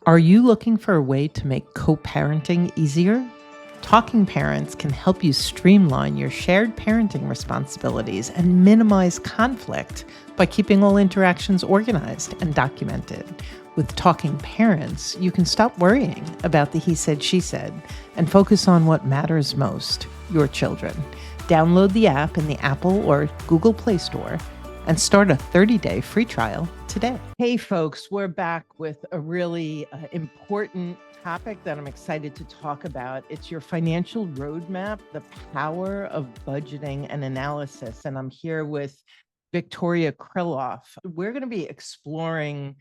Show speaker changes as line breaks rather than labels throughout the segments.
Are you looking for a way to make co-parenting easier? Talking Parents can help you streamline your shared parenting responsibilities and minimize conflict by keeping all interactions organized and documented. With Talking Parents, you can stop worrying about the he said, she said, and focus on what matters most, your children. Download the app in the Apple or Google Play Store and start a 30-day free trial today. Hey, folks, we're back with a really important topic that I'm excited to talk about. It's your financial roadmap, the power of budgeting and analysis. And I'm here with Victoria Kirilloff. We're going to be exploring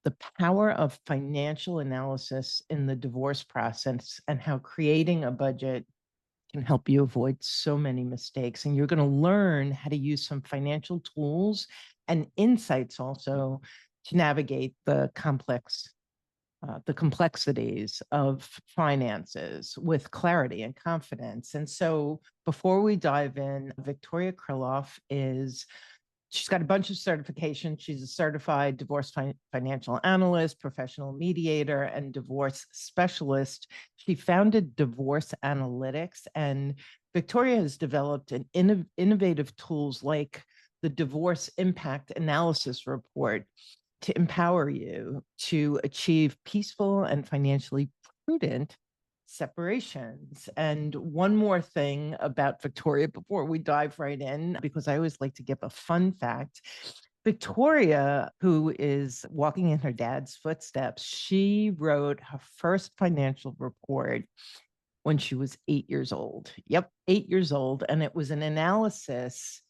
the power of financial analysis in the divorce process and how creating a budget can help you avoid so many mistakes. And you're going to learn how to use some financial tools and insights also to navigate the complexities of finances with clarity and confidence. And so before we dive in, Victoria Kirilloff she's got a bunch of certifications. She's a certified divorce financial analyst, professional mediator, and divorce specialist. She founded Divorce Analytics, and Victoria has developed an innovative tools like the Divorce Impact Analysis Report to empower you to achieve peaceful and financially prudent separations. And one more thing about Victoria before we dive right in, because I always like to give a fun fact. Victoria, who is walking in her dad's footsteps, she wrote her first financial report when she was 8 years old. Yep, 8 years old. And it was an analysis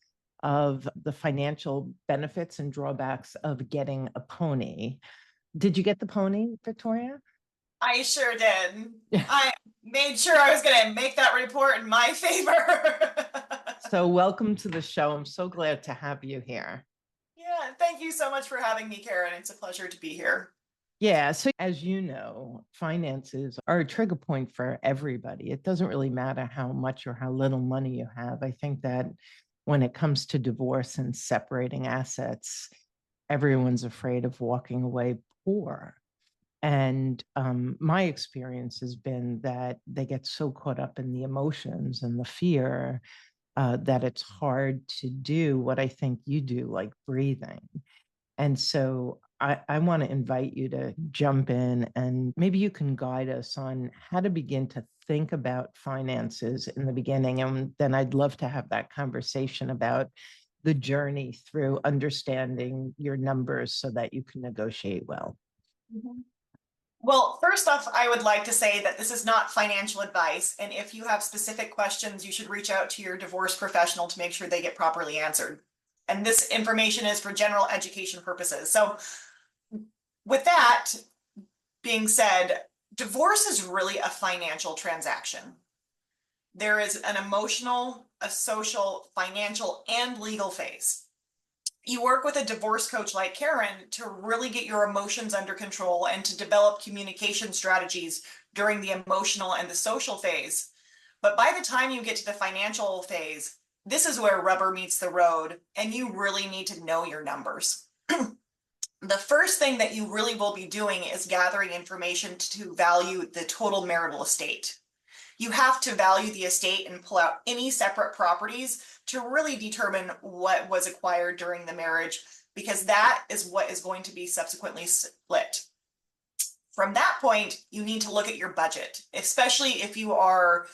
of the financial benefits and drawbacks of getting a pony. Did you get the pony, Victoria?
I sure did. I made sure I was going to make that report in my favor.
So welcome to the show. I'm so glad to have you here.
Yeah, thank you so much for having me, Karen. It's a pleasure to be here.
Yeah, so as you know, finances are a trigger point for everybody. It doesn't really matter how much or how little money you have. I think that when it comes to divorce and separating assets, everyone's afraid of walking away poor. And my experience has been that they get so caught up in the emotions and the fear that it's hard to do what I think you do, like breathing. And so I want to invite you to jump in and maybe you can guide us on how to begin to think about finances in the beginning. And then I'd love to have that conversation about the journey through understanding your numbers so that you can negotiate well.
Mm-hmm. Well, first off, I would like to say that this is not financial advice. And if you have specific questions, you should reach out to your divorce professional to make sure they get properly answered. And this information is for general education purposes. So with that being said, divorce is really a financial transaction. There is an emotional, a social, financial, and legal phase. You work with a divorce coach like Karen to really get your emotions under control and to develop communication strategies during the emotional and the social phase. But by the time you get to the financial phase, this is where rubber meets the road, and you really need to know your numbers. The first thing that you really will be doing is gathering information to value the total marital estate. You have to value the estate and pull out any separate properties to really determine what was acquired during the marriage, because that is what is going to be subsequently split. From that point, you need to look at your budget, especially if you are,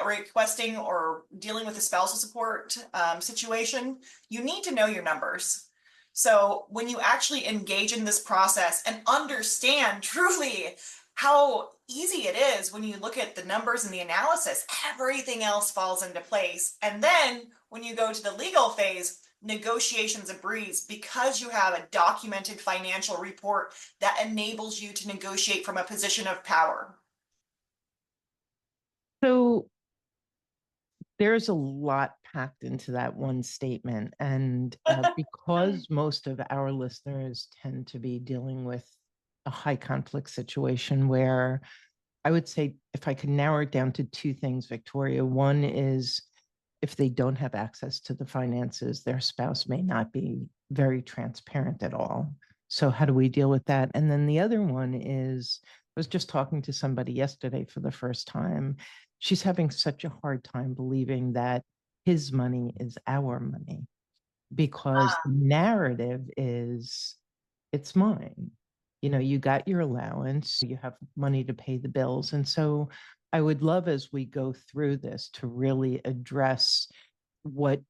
requesting or dealing with a spousal support situation. You need to know your numbers. So when you actually engage in this process and understand truly how easy it is when you look at the numbers and the analysis, everything else falls into place. And then when you go to the legal phase, negotiation's a breeze because you have a documented financial report that enables you to negotiate from a position of power.
So there's a lot packed into that one statement. And because most of our listeners tend to be dealing with a high conflict situation where I would say if I could narrow it down to two things, Victoria, one is if they don't have access to the finances, their spouse may not be very transparent at all. So how do we deal with that? And then the other one is, I was just talking to somebody yesterday for the first time. She's having such a hard time believing that his money is our money because the narrative is it's mine. You know, you got your allowance, you have money to pay the bills. And so I would love as we go through this to really address what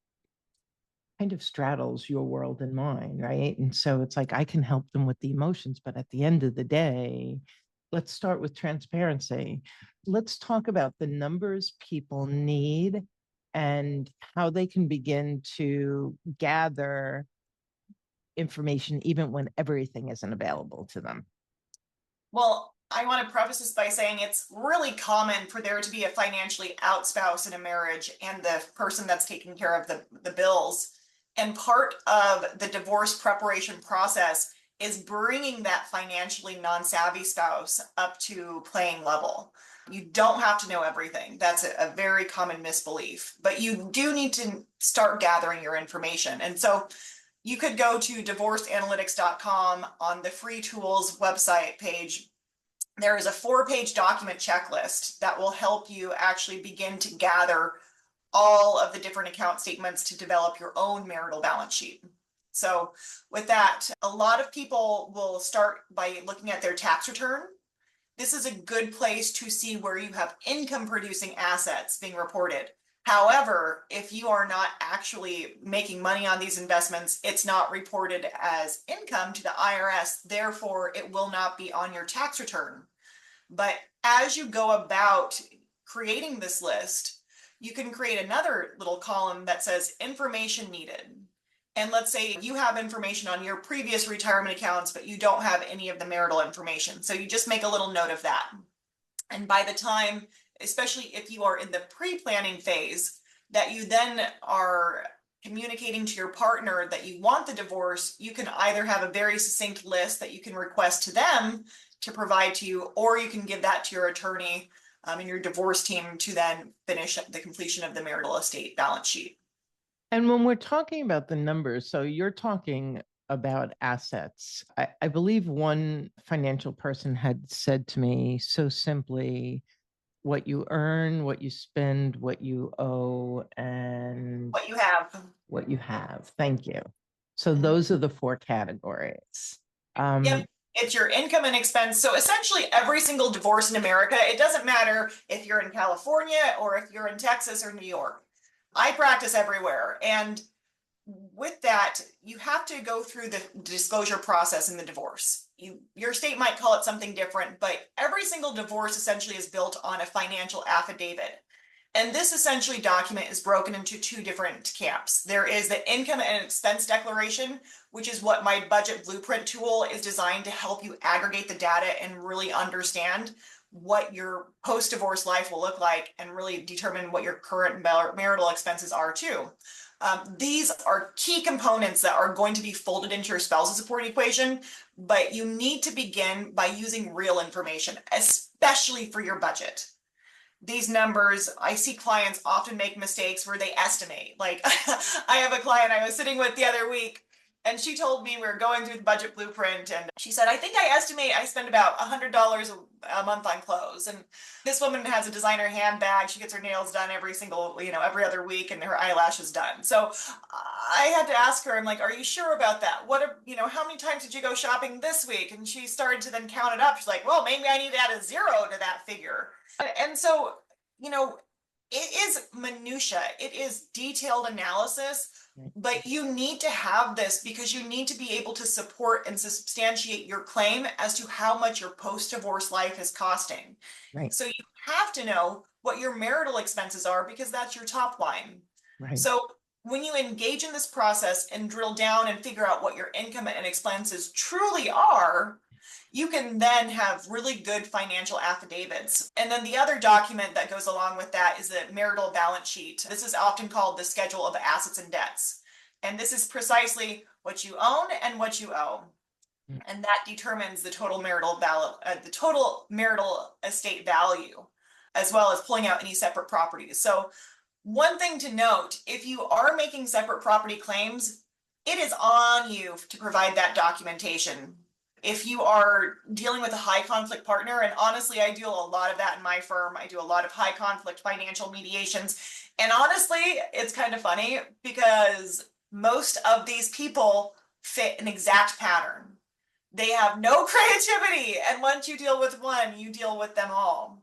kind of straddles your world and mine, right? And so it's like I can help them with the emotions, but at the end of the day, let's start with transparency. Let's talk about the numbers people need and how they can begin to gather information even when everything isn't available to them.
Well, I want to preface this by saying it's really common for there to be a financially out spouse in a marriage and the person that's taking care of the bills. And part of the divorce preparation process is bringing that financially non-savvy spouse up to playing level. You don't have to know everything. That's a very common misbelief, but you do need to start gathering your information. And so you could go to divorceanalytics.com on the free tools website page. There is a 4-page document checklist that will help you actually begin to gather all of the different account statements to develop your own marital balance sheet. So with that, a lot of people will start by looking at their tax return. This is a good place to see where you have income producing assets being reported. However, if you are not actually making money on these investments, it's not reported as income to the IRS. Therefore, it will not be on your tax return. But as you go about creating this list, you can create another little column that says information needed. And let's say you have information on your previous retirement accounts, but you don't have any of the marital information. So you just make a little note of that. And by the time, especially if you are in the pre-planning phase, that you then are communicating to your partner that you want the divorce, you can either have a very succinct list that you can request to them to provide to you, or you can give that to your attorney and your divorce team to then finish the completion of the marital estate balance sheet.
And when we're talking about the numbers, so you're talking about assets. I believe one financial person had said to me so simply, what you earn, what you spend, what you owe, and
What you have.
what you have. Thank you. So those are the 4 categories.
Yep. It's your income and expense. So essentially every single divorce in America, it doesn't matter if you're in California or if you're in Texas or New York. I practice everywhere. And with that, you have to go through the disclosure process in the divorce. Your state might call it something different, but every single divorce essentially is built on a financial affidavit. And this essentially document is broken into 2 different camps. There is the income and expense declaration, which is what my budget blueprint tool is designed to help you aggregate the data and really understand what your post-divorce life will look like and really determine what your current marital expenses are too. These are key components that are going to be folded into your spousal support equation, but you need to begin by using real information, especially for your budget. These numbers, I see clients often make mistakes where they estimate. Like I have a client I was sitting with the other week, and she told me we were going through the budget blueprint, and she said, I think I estimate I spend about $100 a month on clothes. And this woman has a designer handbag. She gets her nails done every other week, and her eyelashes done. So I had to ask her, I'm like, are you sure about that? How many times did you go shopping this week? And she started to then count it up. She's like, well, maybe I need to add a 0 to that figure. And so, it is minutia. It is detailed analysis, but you need to have this because you need to be able to support and substantiate your claim as to how much your post-divorce life is costing.
Right.
So you have to know what your marital expenses are because that's your top line.
Right.
So when you engage in this process and drill down and figure out what your income and expenses truly are, you can then have really good financial affidavits. And then the other document that goes along with that is the marital balance sheet. This is often called the schedule of assets and debts. And this is precisely what you own and what you owe. And that determines the total marital estate value, as well as pulling out any separate properties. So one thing to note, if you are making separate property claims, it is on you to provide that documentation. If you are dealing with a high conflict partner, and honestly, I do a lot of that in my firm. I do a lot of high conflict financial mediations. And honestly, it's kind of funny because most of these people fit an exact pattern. They have no creativity. And once you deal with one, you deal with them all.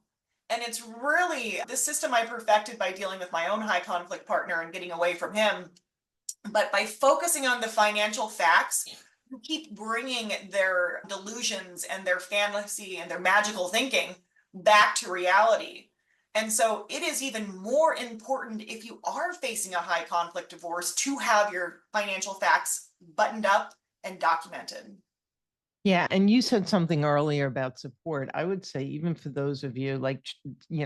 And it's really the system I perfected by dealing with my own high conflict partner and getting away from him. But by focusing on the financial facts, you keep bringing their delusions and their fantasy and their magical thinking back to reality. And so it is even more important if you are facing a high conflict divorce to have your financial facts buttoned up and documented.
Yeah, and you said something earlier about support. I would say even for those of you like,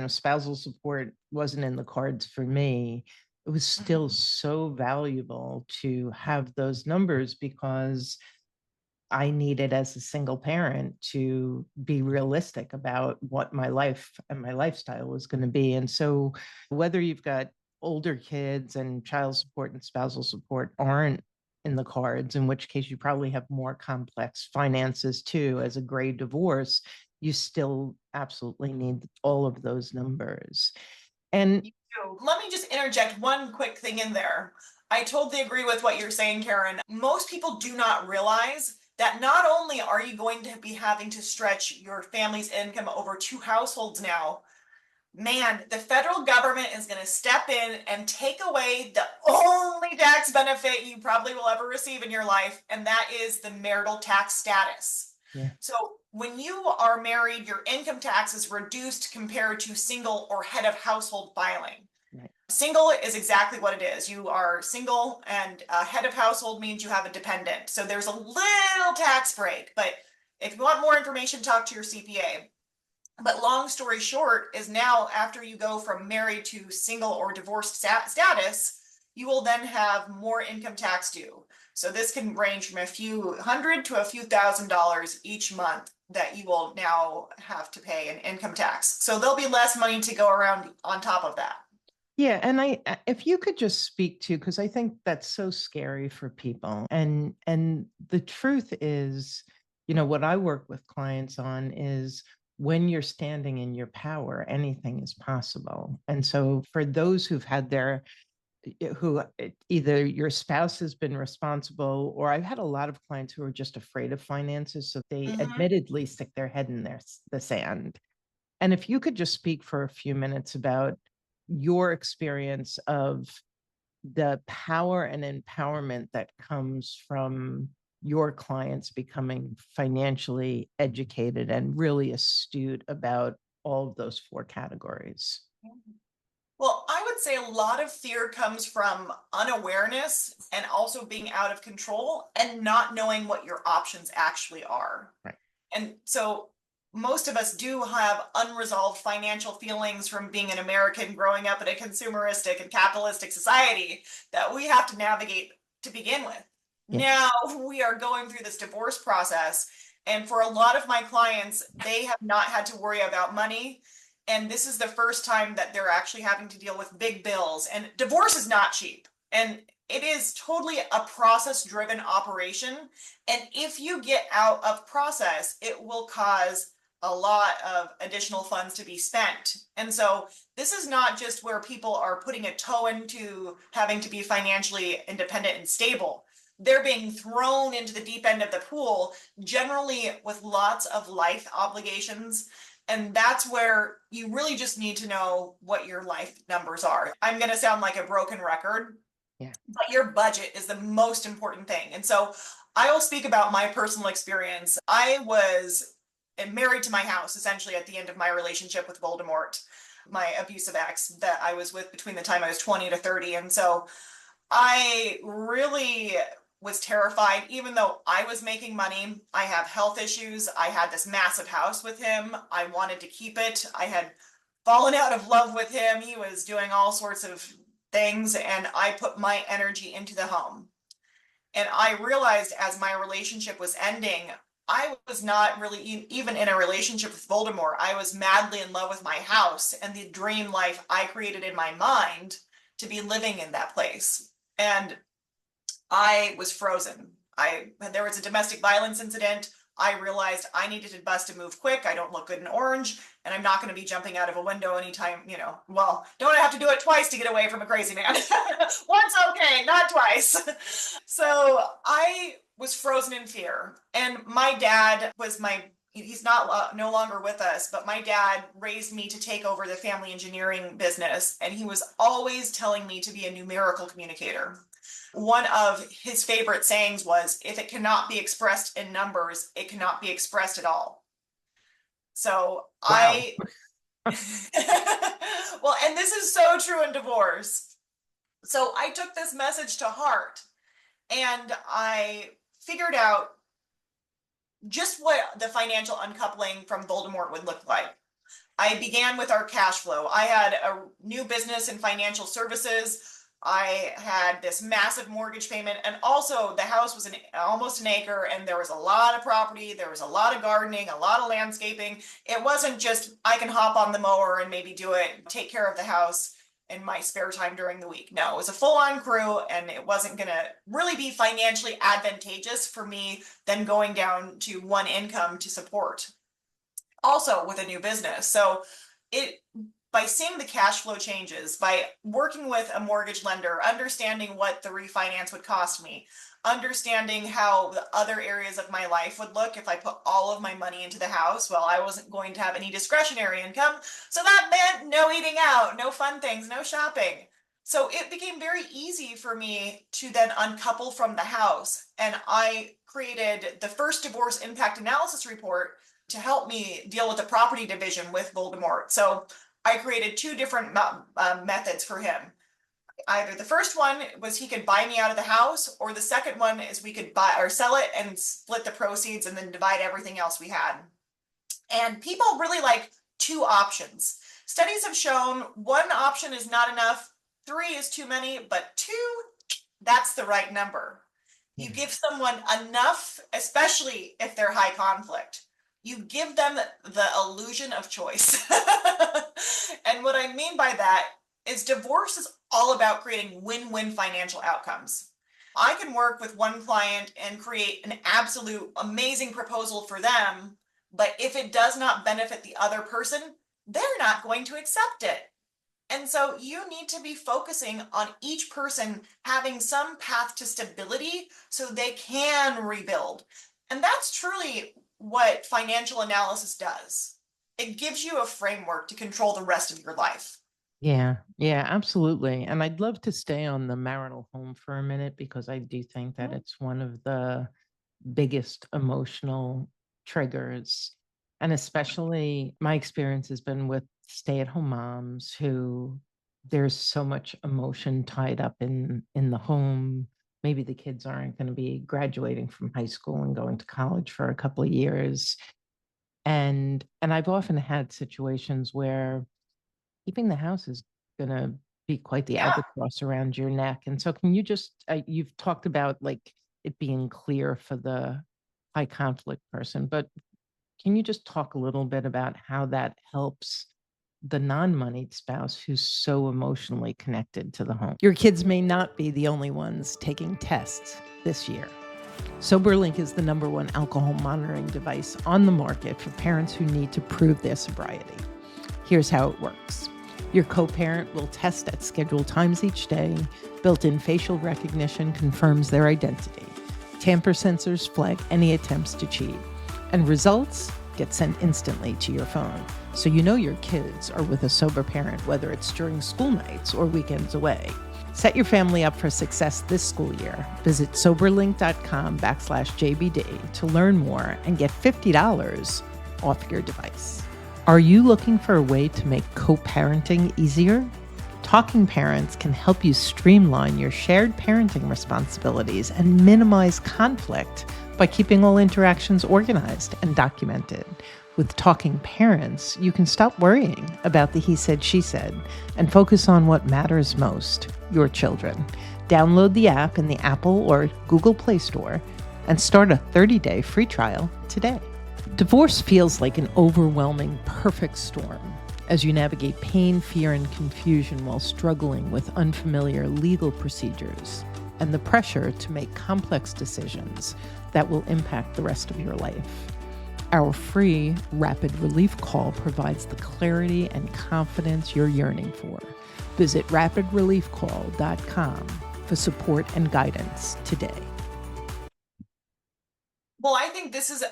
spousal support wasn't in the cards for me. It was still so valuable to have those numbers because I needed as a single parent to be realistic about what my life and my lifestyle was going to be. And so whether you've got older kids and child support and spousal support aren't in the cards, in which case you probably have more complex finances too, as a gray divorce, you still absolutely need all of those numbers. And
let me just interject one quick thing in there. I totally agree with what you're saying, Karen. Most people do not realize that not only are you going to be having to stretch your family's income over two households now, man, the federal government is going to step in and take away the only tax benefit you probably will ever receive in your life, and that is the marital tax status.
yeah.
So when you are married, your income tax is reduced compared to single or head of household filing.
Right.
Single is exactly what it is. You are single, and head of household means you have a dependent. So there's a little tax break, but if you want more information, talk to your CPA. But long story short is now after you go from married to single or divorced status, you will then have more income tax due. So this can range from a few hundred to a few $1,000s each month that you will now have to pay in income tax. So there'll be less money to go around on top of that.
Yeah, and if you could just speak to, because I think that's so scary for people. And the truth is, what I work with clients on is when you're standing in your power, anything is possible. And so for those who've had who either your spouse has been responsible, or I've had a lot of clients who are just afraid of finances, so they admittedly stick their head in the sand. And if you could just speak for a few minutes about your experience of the power and empowerment that comes from your clients becoming financially educated and really astute about all of those four categories.
Well, I would say a lot of fear comes from unawareness and also being out of control and not knowing what your options actually are.
Right.
And so most of us do have unresolved financial feelings from being an American growing up in a consumeristic and capitalistic society that we have to navigate to begin with.
Yeah.
Now we are going through this divorce process. And for a lot of my clients, they have not had to worry about money. And this is the first time that they're actually having to deal with big bills. And divorce is not cheap. And it is totally a process-driven operation. And if you get out of process, it will cause a lot of additional funds to be spent. And so this is not just where people are putting a toe into having to be financially independent and stable. They're being thrown into the deep end of the pool, generally with lots of life obligations. And that's where you really just need to know what your life numbers are. I'm going to sound like a broken record, but your budget is the most important thing. And so I will speak about my personal experience. I was married to my house essentially at the end of my relationship with Voldemort, my abusive ex that I was with between the time I was 20 to 30. And so I really was terrified, even though I was making money. I have health issues. I had this massive house with him. I wanted to keep it. I had fallen out of love with him. He was doing all sorts of things, and I put my energy into the home. And I realized as my relationship was ending, I was not really even in a relationship with Voldemort. I was madly in love with my house and the dream life I created in my mind to be living in that place. And I was frozen. There was a domestic violence incident. I realized I needed to bust a move quick. I don't look good in orange, and I'm not going to be jumping out of a window anytime, well, don't have to do it twice to get away from a crazy man. Once, okay, not twice. So I was frozen in fear. And my dad was he's no longer with us, but my dad raised me to take over the family engineering business. And he was always telling me to be a numerical communicator. One of his favorite sayings was, if it cannot be expressed in numbers, it cannot be expressed at all. So
Wow.
well, and this is so true in divorce. So I took this message to heart, and I figured out just what the financial uncoupling from Voldemort would look like. I began with our cash flow. I had a new business in financial services. I had this massive mortgage payment, and also the house was almost an acre, and there was a lot of property. There was a lot of gardening, a lot of landscaping. It wasn't just I can hop on the mower and maybe take care of the house in my spare time during the week. No, it was a full-on crew, and it wasn't going to really be financially advantageous for me than going down to one income to support. Also with a new business. So by seeing the cash flow changes, by working with a mortgage lender, understanding what the refinance would cost me, understanding how the other areas of my life would look if I put all of my money into the house, well, I wasn't going to have any discretionary income. So that meant no eating out, no fun things, no shopping. So it became very easy for me to then uncouple from the house. And I created the first divorce impact analysis report to help me deal with the property division with Voldemort. So I created two different methods for him. Either the first one was he could buy me out of the house, or the second one is we could buy or sell it and split the proceeds and then divide everything else we had. And people really like two options. Studies have shown one option is not enough, 3 is too many, but 2, that's the right number. You give someone enough, especially if they're high conflict. You give them the illusion of choice. And what I mean by that is divorce is all about creating win-win financial outcomes. I can work with one client and create an absolute amazing proposal for them, but if it does not benefit the other person, they're not going to accept it. And so you need to be focusing on each person having some path to stability so they can rebuild. And that's truly what financial analysis does. It gives you a framework to control the rest of your life.
Yeah, absolutely. And I'd love to stay on the marital home for a minute, because I do think that it's one of the biggest emotional triggers. And especially my experience has been with stay-at-home moms who there's so much emotion tied up in the home. Maybe the kids aren't going to be graduating from high school and going to college for a couple of years. And I've often had situations where keeping the house is going to be quite the albatross around your neck. And so can you just, you've talked about like it being clear for the high conflict person, but can you just talk a little bit about how that helps the non-moneyed spouse who's so emotionally connected to the home? Your kids may not be the only ones taking tests this year. SoberLink is the #1 alcohol monitoring device on the market for parents who need to prove their sobriety. Here's how it works. Your co-parent will test at scheduled times each day. Built-in facial recognition confirms their identity. Tamper sensors flag any attempts to cheat. And results get sent instantly to your phone. So you know your kids are with a sober parent, whether it's during school nights or weekends away. Set your family up for success this school year. Visit soberlink.com/JBD to learn more and get $50 off your device. Are you looking for a way to make co-parenting easier? Talking Parents can help you streamline your shared parenting responsibilities and minimize conflict by keeping all interactions organized and documented. With Talking Parents, you can stop worrying about the he said, she said, and focus on what matters most, your children. Download the app in the Apple or Google Play Store and start a 30-day free trial today. Divorce feels like an overwhelming perfect storm as you navigate pain, fear, and confusion while struggling with unfamiliar legal procedures and the pressure to make complex decisions that will impact the rest of your life. Our free Rapid Relief Call provides the clarity and confidence you're yearning for. Visit rapidreliefcall.com for support and guidance today.
Well, I think this is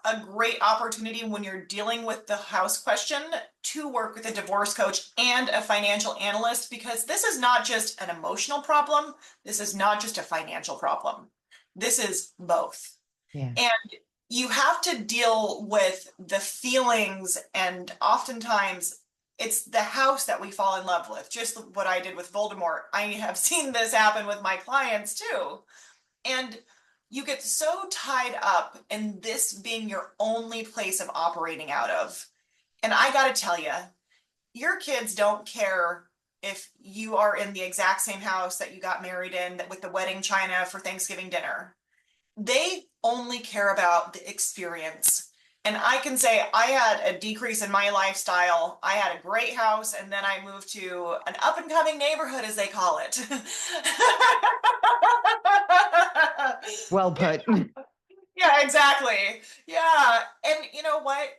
a great opportunity when you're dealing with the house question to work with a divorce coach and a financial analyst, because this is not just an emotional problem. This is not just a financial problem. This is both.
Yeah.
And you have to deal with the feelings, and oftentimes it's the house that we fall in love with. Just what I did with Voldemort. I have seen this happen with my clients too. And you get so tied up in this being your only place of operating out of. And I got to tell you, your kids don't care if you are in the exact same house that you got married in with the wedding china for Thanksgiving dinner. They only care about the experience. And I can say I had a decrease in my lifestyle. I had a great house, and then I moved to an up and coming neighborhood, as they call it.
Well put.
Yeah, exactly. Yeah. And you know what?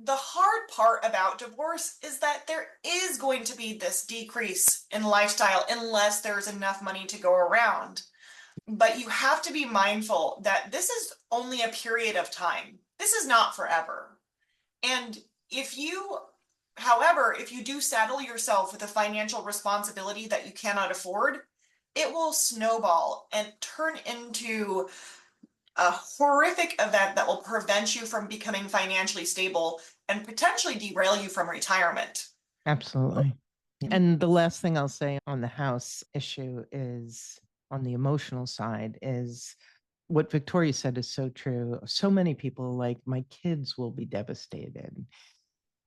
The hard part about divorce is that there is going to be this decrease in lifestyle unless there's enough money to go around. But you have to be mindful that this is only a period of time. This is not forever. And however, if you do saddle yourself with a financial responsibility that you cannot afford, it will snowball and turn into a horrific event that will prevent you from becoming financially stable and potentially derail you from retirement.
Absolutely. And the last thing I'll say on the house issue is, on the emotional side, is what Victoria said is so true. So many people, like, my kids will be devastated.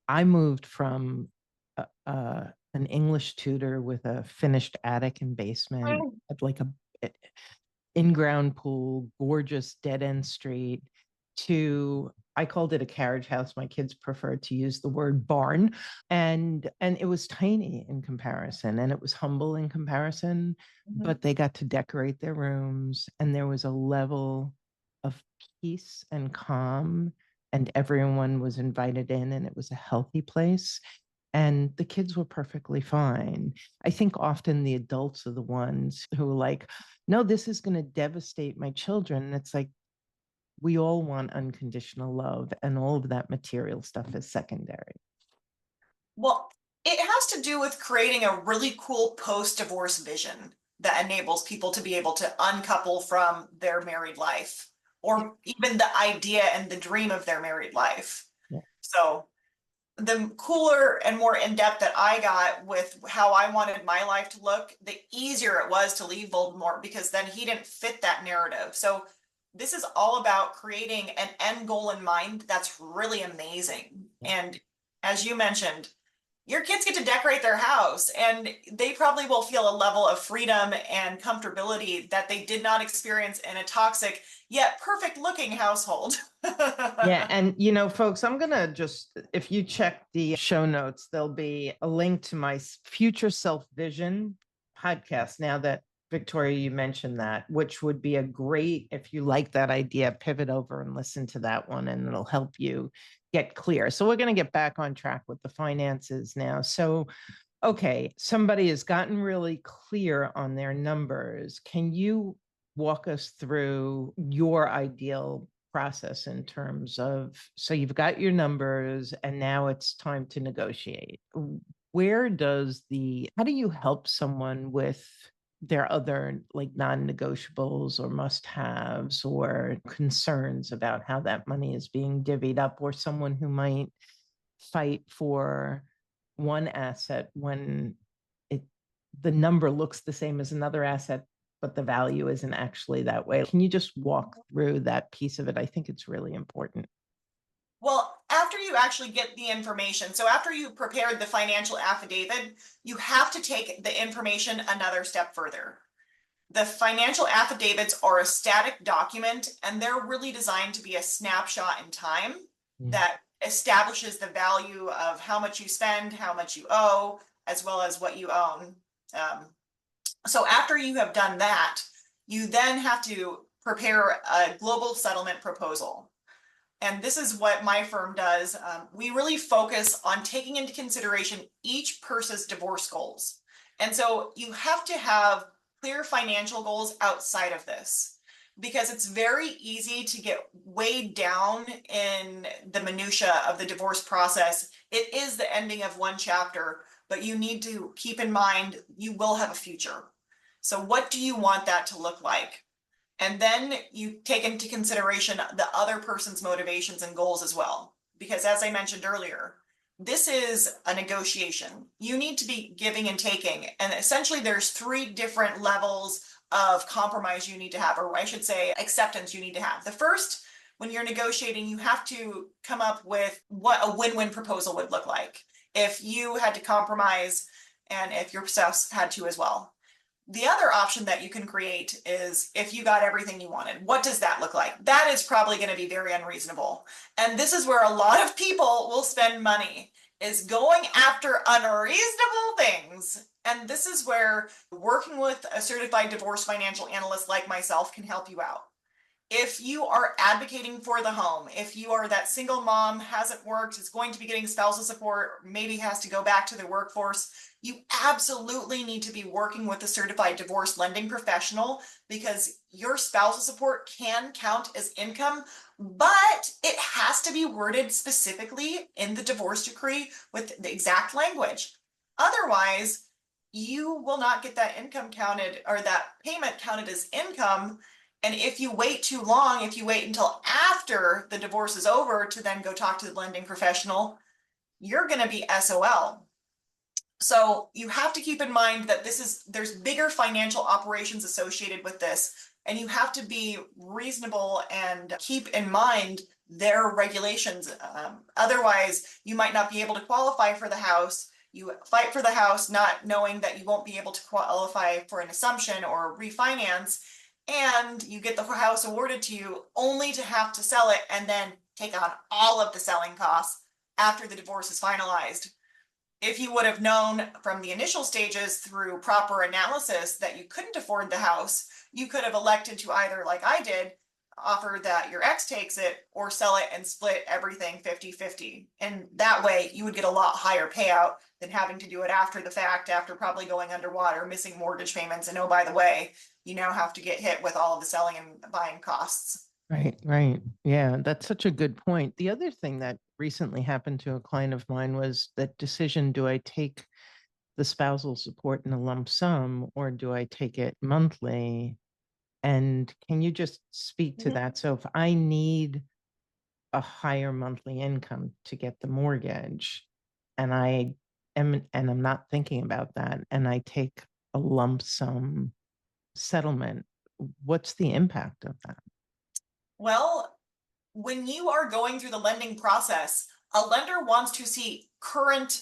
I moved from an English tutor with a finished attic and basement, at like a in-ground pool, gorgeous dead-end street, to, I called it a carriage house. My kids preferred to use the word barn. And it was tiny in comparison, and it was humble in comparison, but they got to decorate their rooms, and there was a level of peace and calm, and everyone was invited in, and it was a healthy place. And the kids were perfectly fine. I think often the adults are the ones who are like, no, this is going to devastate my children. And it's like, we all want unconditional love, and all of that material stuff is secondary.
Well, it has to do with creating a really cool post-divorce vision that enables people to be able to uncouple from their married life, or even the idea and the dream of their married life.
Yeah.
So the cooler and more in-depth that I got with how I wanted my life to look, the easier it was to leave Voldemort, because then he didn't fit that narrative. So this is all about creating an end goal in mind that's really amazing. And as you mentioned, your kids get to decorate their house, and they probably will feel a level of freedom and comfortability that they did not experience in a toxic yet perfect looking household.
Yeah. And, folks, I'm going to just, if you check the show notes, there'll be a link to my Future Self Vision podcast. Now that, Victoria, you mentioned that, which would be a great, if you like that idea, pivot over and listen to that one, and it'll help you get clear. So we're going to get back on track with the finances now. So, okay, somebody has gotten really clear on their numbers. Can you walk us through your ideal process in terms of, so you've got your numbers and now it's time to negotiate? How do you help someone with their other, like, non-negotiables or must-haves or concerns about how that money is being divvied up, or someone who might fight for one asset when the number looks the same as another asset, but the value isn't actually that way? Can you just walk through that piece of it? I think it's really important.
Well, after you actually get the information, so after you prepared the financial affidavit, you have to take the information another step further. The financial affidavits are a static document, and they're really designed to be a snapshot in time that establishes the value of how much you spend, how much you owe, as well as what you own. So after you have done that, you then have to prepare a global settlement proposal. And this is what my firm does. We really focus on taking into consideration each person's divorce goals. And so you have to have clear financial goals outside of this, because it's very easy to get weighed down in the minutia of the divorce process. It is the ending of one chapter, but you need to keep in mind you will have a future. So what do you want that to look like? And then you take into consideration the other person's motivations and goals as well. Because as I mentioned earlier, this is a negotiation. You need to be giving and taking. And essentially there's 3 different levels of compromise you need to have, or I should say acceptance you need to have. The first, when you're negotiating, you have to come up with what a win-win proposal would look like if you had to compromise and if your spouse had to as well. The other option that you can create is if you got everything you wanted, what does that look like? That is probably going to be very unreasonable. And this is where a lot of people will spend money, is going after unreasonable things. And this is where working with a certified divorce financial analyst like myself can help you out. If you are advocating for the home, if you are that single mom, hasn't worked, is going to be getting spousal support, maybe has to go back to the workforce, you absolutely need to be working with a certified divorce lending professional, because your spousal support can count as income, but it has to be worded specifically in the divorce decree with the exact language. Otherwise, you will not get that income counted, or that payment counted as income. And if you wait too long, if you wait until after the divorce is over to then go talk to the lending professional, you're going to be SOL. So you have to keep in mind that there's bigger financial operations associated with this, and you have to be reasonable and keep in mind their regulations. Otherwise, you might not be able to qualify for the house. You fight for the house not knowing that you won't be able to qualify for an assumption or refinance, and you get the house awarded to you only to have to sell it and then take on all of the selling costs after the divorce is finalized. If you would have known from the initial stages through proper analysis that you couldn't afford the house, you could have elected to either, like I did, offer that your ex takes it, or sell it and split everything 50-50. And that way you would get a lot higher payout than having to do it after the fact, after probably going underwater, missing mortgage payments. And oh, by the way, you now have to get hit with all of the selling and buying costs.
Right, right. Yeah, that's such a good point. The other thing that recently happened to a client of mine was that decision, do I take the spousal support in a lump sum or do I take it monthly? And can you just speak to that? So if I need a higher monthly income to get the mortgage and I'm not thinking about that and I take a lump sum settlement, what's the impact of that?
Well, when you are going through the lending process, a lender wants to see current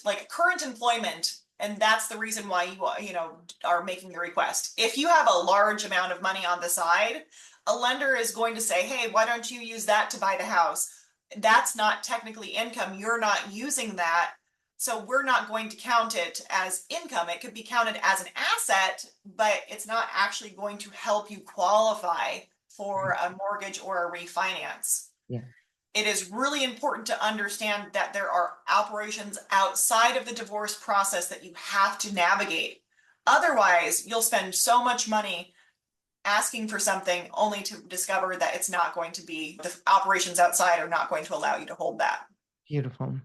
employment, and that's the reason why you are making the request. If you have a large amount of money on the side, a lender is going to say, hey, why don't you use that to buy the house? That's not technically income. You're not using that. So we're not going to count it as income. It could be counted as an asset, but it's not actually going to help you qualify for a mortgage or a refinance.
Yeah.
It is really important to understand that there are operations outside of the divorce process that you have to navigate. Otherwise, you'll spend so much money asking for something only to discover that it's not going to be, the operations outside are not going to allow you to hold that.
Beautiful.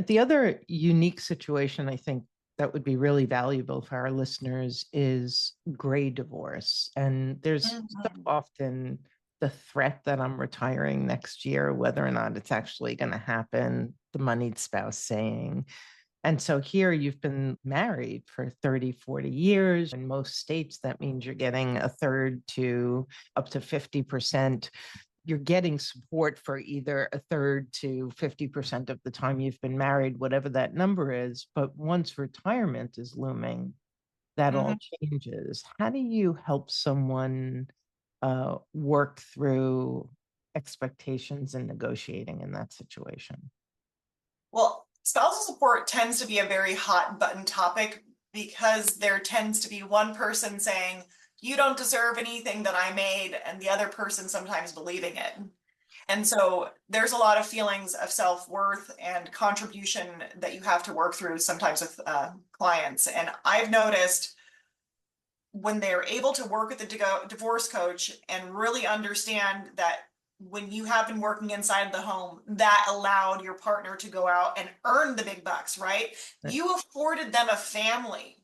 The other unique situation I think that would be really valuable for our listeners is gray divorce. And there's so often the threat that I'm retiring next year, whether or not it's actually going to happen, the moneyed spouse saying. And so here you've been married for 30, 40 years. In most states, that means you're getting a third to up to 50%. You're getting support for either a third to 50% of the time you've been married, whatever that number is. But once retirement is looming, that all changes. How do you help someone work through expectations and negotiating in that situation?
Well, spousal support tends to be a very hot button topic because there tends to be one person saying, you don't deserve anything that I made, and the other person sometimes believing it. And so there's a lot of feelings of self-worth and contribution that you have to work through sometimes with clients. And I've noticed when they're able to work with the divorce coach and really understand that when you have been working inside the home, that allowed your partner to go out and earn the big bucks, right? You afforded them a family.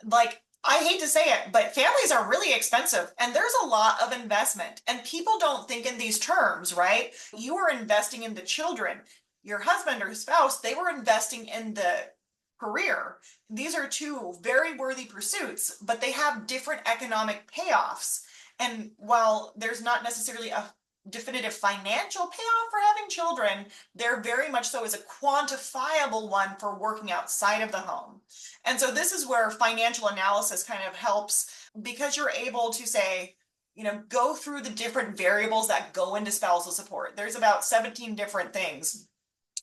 Like, I hate to say it, but families are really expensive and there's a lot of investment, and people don't think in these terms, right? You are investing in the children. Your husband or spouse, they were investing in the career. These are two very worthy pursuits, but they have different economic payoffs. And while there's not necessarily a definitive financial payoff for having children, there very much so is a quantifiable one for working outside of the home. And so this is where financial analysis kind of helps, because you're able to say, go through the different variables that go into spousal support. There's about 17 different things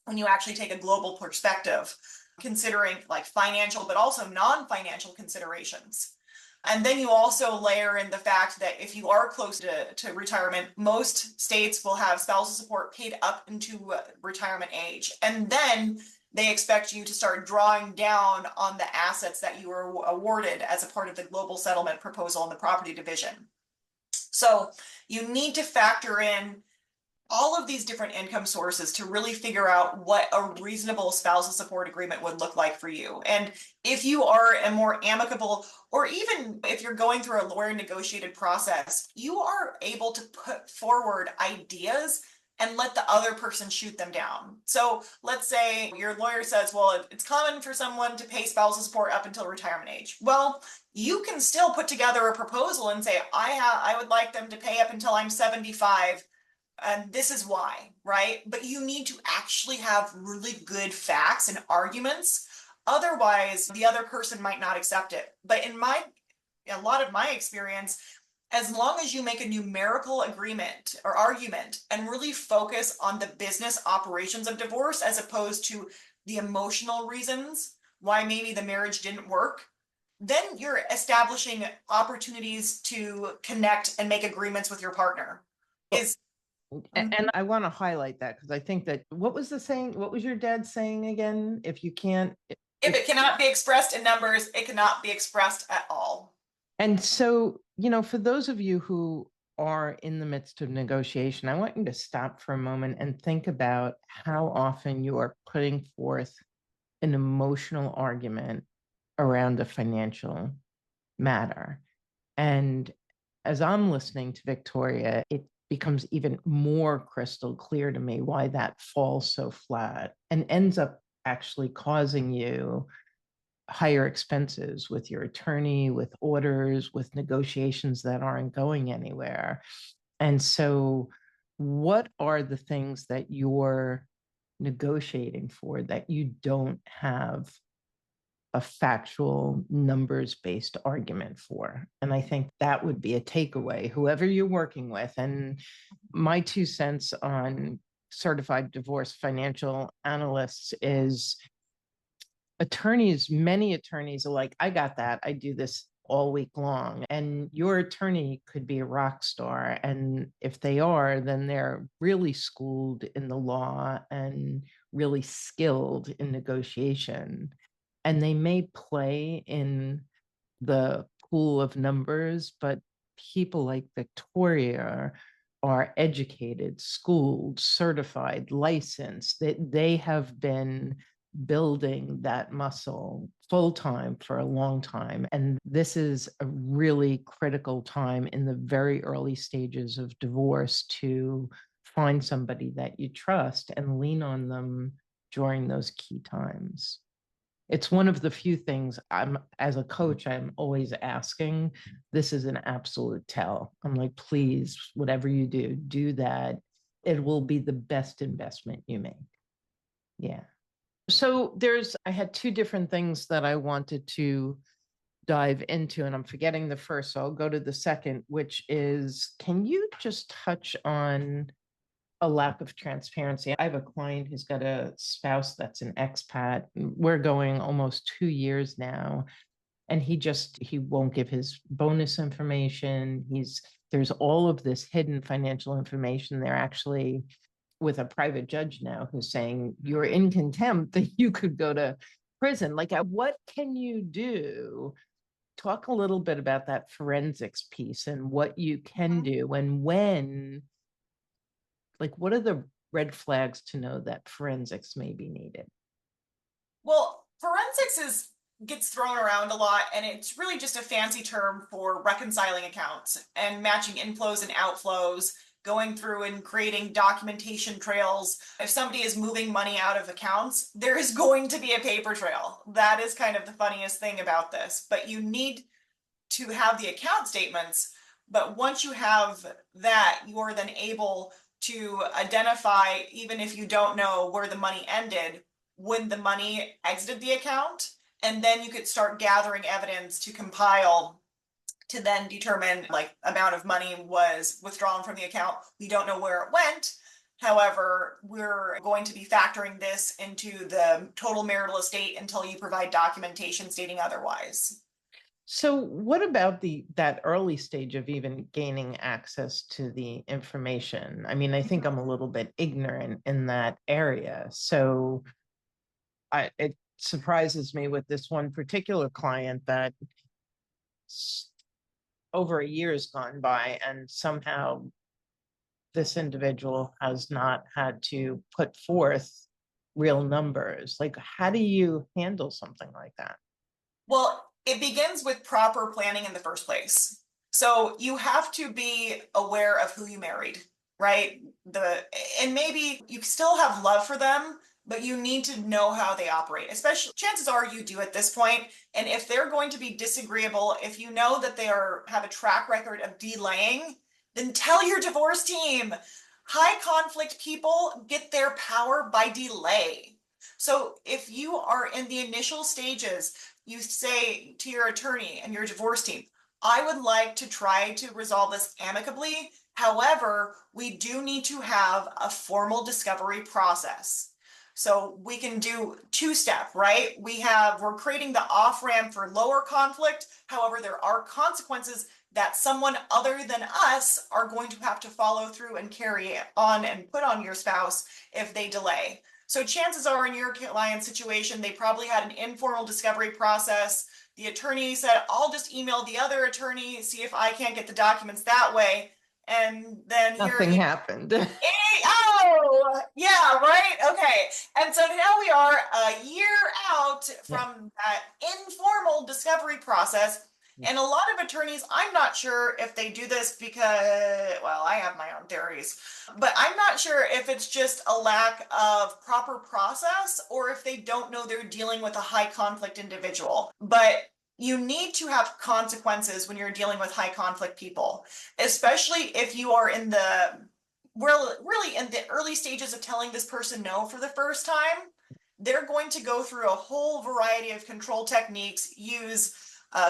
when you actually take a global perspective, considering like financial, but also non-financial considerations. And then you also layer in the fact that if you are close to retirement, most states will have spousal support paid up into retirement age. And then they expect you to start drawing down on the assets that you were awarded as a part of the global settlement proposal in the property division. So you need to factor in all of these different income sources to really figure out what a reasonable spousal support agreement would look like for you. And if you are a more amicable, or even if you're going through a lawyer negotiated process, you are able to put forward ideas and let the other person shoot them down. So let's say your lawyer says, well, it's common for someone to pay spousal support up until retirement age. Well, you can still put together a proposal and say, I would like them to pay up until I'm 75. And this is why, right? But you need to actually have really good facts and arguments. Otherwise, the other person might not accept it. But a lot of my experience, as long as you make a numerical agreement or argument and really focus on the business operations of divorce as opposed to the emotional reasons why maybe the marriage didn't work, then you're establishing opportunities to connect and make agreements with your partner.
And I want to highlight that because I think that what was the saying? What was your dad saying again? If it
cannot be expressed in numbers, it cannot be expressed at all.
And so, for those of you who are in the midst of negotiation, I want you to stop for a moment and think about how often you are putting forth an emotional argument around a financial matter. And as I'm listening to Victoria, it becomes even more crystal clear to me why that falls so flat and ends up actually causing you higher expenses with your attorney, with orders, with negotiations that aren't going anywhere. And so, what are the things that you're negotiating for that you don't have a factual numbers-based argument for? And I think that would be a takeaway, whoever you're working with. And my 2 cents on certified divorce financial analysts is many attorneys are like, I got that. I do this all week long. And your attorney could be a rock star. And if they are, then they're really schooled in the law and really skilled in negotiation. And they may play in the pool of numbers, but people like Victoria are educated, schooled, certified, licensed, that they have been building that muscle full time for a long time. And this is a really critical time in the very early stages of divorce to find somebody that you trust and lean on them during those key times. It's one of the few things as a coach, I'm always asking. This is an absolute tell. I'm like, please, whatever you do that. It will be the best investment you make. Yeah. So I had 2 different things that I wanted to dive into, and I'm forgetting the first, so I'll go to the second, which is, can you just touch on a lack of transparency? I have a client who's got a spouse that's an expat. We're going almost 2 years now. and he won't give his bonus information. There's all of this hidden financial information. They're actually with a private judge now who's saying you're in contempt, that you could go to prison. Like, what can you do? Talk a little bit about that forensics piece and what you can do, and when, like, what are the red flags to know that forensics may be needed?
Well, gets thrown around a lot, and it's really just a fancy term for reconciling accounts and matching inflows and outflows, going through and creating documentation trails. If somebody is moving money out of accounts, there is going to be a paper trail. That is kind of the funniest thing about this. But you need to have the account statements. But once you have that, you are then able to identify, even if you don't know where the money ended, when the money exited the account. And then you could start gathering evidence to compile to then determine like amount of money was withdrawn from the account. We don't know where it went. However, we're going to be factoring this into the total marital estate until you provide documentation stating otherwise.
So what about that early stage of even gaining access to the information? I mean, I think I'm a little bit ignorant in that area. So it surprises me with this one particular client that over a year has gone by and somehow this individual has not had to put forth real numbers. Like, how do you handle something like that?
Well, it begins with proper planning in the first place. So you have to be aware of who you married, right? And maybe you still have love for them, but you need to know how they operate. Especially, chances are you do at this point. And if they're going to be disagreeable, if you know that have a track record of delaying, then tell your divorce team. High conflict people get their power by delay. So if you are in the initial stages, you say to your attorney and your divorce team, I would like to try to resolve this amicably. However, we do need to have a formal discovery process. So we can do two-step, right? We're creating the off-ramp for lower conflict. However, there are consequences that someone other than us are going to have to follow through and carry on and put on your spouse if they delay. So chances are in your client's situation, they probably had an informal discovery process. The attorney said, I'll just email the other attorney, see if I can't get the documents that way. And then
Nothing happened.
Oh, yeah, right. Okay. And so now we are a year out from that informal discovery process. And a lot of attorneys, I'm not sure if they do this because, well, I have my own theories, but I'm not sure if it's just a lack of proper process or if they don't know they're dealing with a high conflict individual. But you need to have consequences when you're dealing with high conflict people, especially if you are really in the early stages of telling this person no for the first time. They're going to go through a whole variety of control techniques, use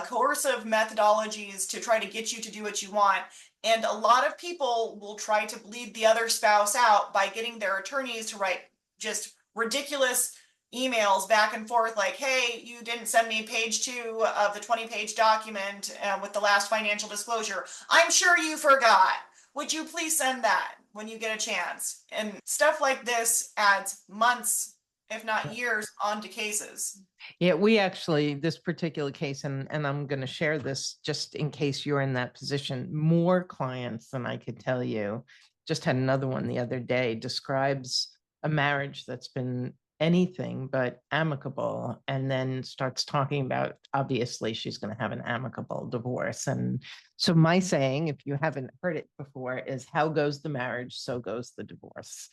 coercive methodologies to try to get you to do what you want. And a lot of people will try to bleed the other spouse out by getting their attorneys to write just ridiculous emails back and forth like, hey, you didn't send me page 2 of the 20-page document with the last financial disclosure. I'm sure you forgot. Would you please send that when you get a chance? And stuff like this adds months, if not years, onto cases.
Yeah, we actually, this particular case, and I'm going to share this just in case you're in that position, more clients than I could tell you. Just had another one the other day, describes a marriage that's been anything but amicable, and then starts talking about, obviously, she's going to have an amicable divorce. And so my saying, if you haven't heard it before, is how goes the marriage, so goes the divorce.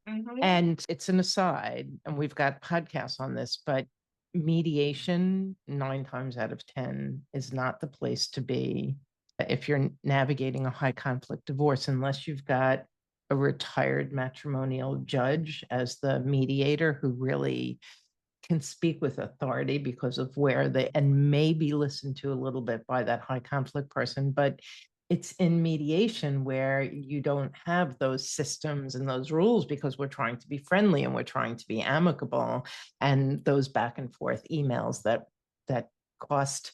Mm-hmm.
And it's an aside, and we've got podcasts on this, but mediation 9 times out of 10 is not the place to be if you're navigating a high conflict divorce, unless you've got a retired matrimonial judge as the mediator who really can speak with authority because of where they, and maybe listen to a little bit by that high conflict person. But it's in mediation where you don't have those systems and those rules because we're trying to be friendly and we're trying to be amicable, and those back and forth emails that cost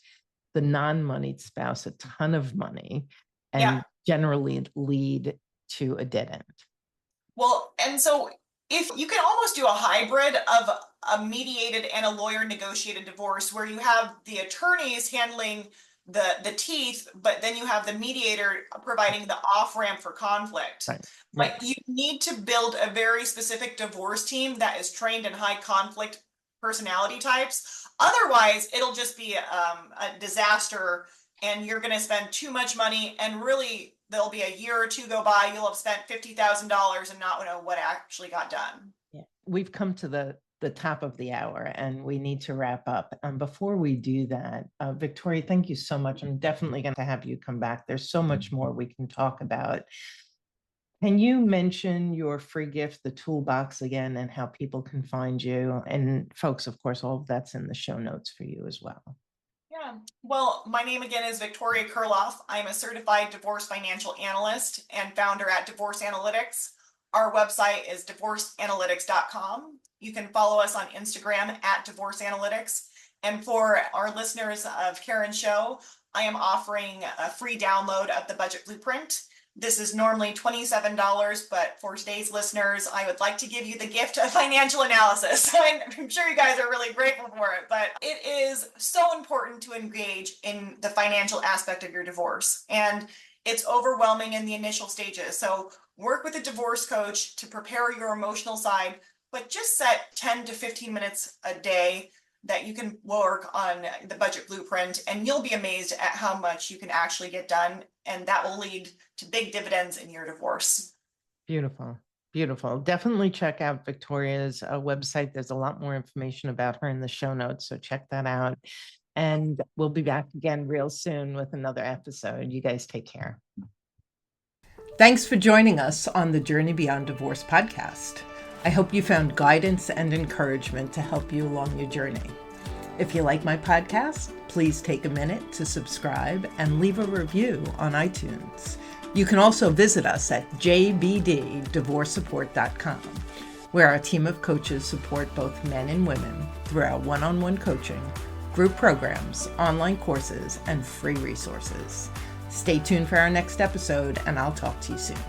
the non-moneyed spouse a ton of money and
Yeah.
generally lead to a dead end.
Well, and so if you can almost do a hybrid of a mediated and a lawyer negotiated divorce where you have the attorneys handling the teeth, but then you have the mediator providing the off-ramp for conflict.
Right.
But you need to build a very specific divorce team that is trained in high conflict personality types. Otherwise, it'll just be a disaster and you're going to spend too much money, and really there'll be a year or two go by, you'll have spent $50,000 and not know what actually got done.
Yeah. We've come to the top of the hour and we need to wrap up. Before we do that, Victoria, thank you so much. I'm definitely going to have you come back. There's so much more we can talk about. Can you mention your free gift, the toolbox again, and how people can find you? And folks, of course, all of that's in the show notes for you as well.
Yeah, well, my name again is Victoria Kirilloff. I'm a certified divorce financial analyst and founder at Divorce Analytics. Our website is divorceanalytics.com. You can follow us on Instagram at Divorce Analytics. And for our listeners of Karen's show, I am offering a free download of the Budget Blueprint. This is normally $27, but for today's listeners, I would like to give you the gift of financial analysis. I'm sure you guys are really grateful for it, but it is so important to engage in the financial aspect of your divorce. And it's overwhelming in the initial stages. So work with a divorce coach to prepare your emotional side, but just set 10 to 15 minutes a day that you can work on the Budget Blueprint, and you'll be amazed at how much you can actually get done. And that will lead to big dividends in your divorce.
Beautiful. Beautiful. Definitely check out Victoria's website. There's a lot more information about her in the show notes, so check that out. And we'll be back again real soon with another episode. You guys take care. Thanks for joining us on the Journey Beyond Divorce podcast. I hope you found guidance and encouragement to help you along your journey. If you like my podcast, please take a minute to subscribe and leave a review on iTunes. You can also visit us at jbddivorcesupport.com, where our team of coaches support both men and women through our one-on-one coaching, group programs, online courses, and free resources. Stay tuned for our next episode, and I'll talk to you soon.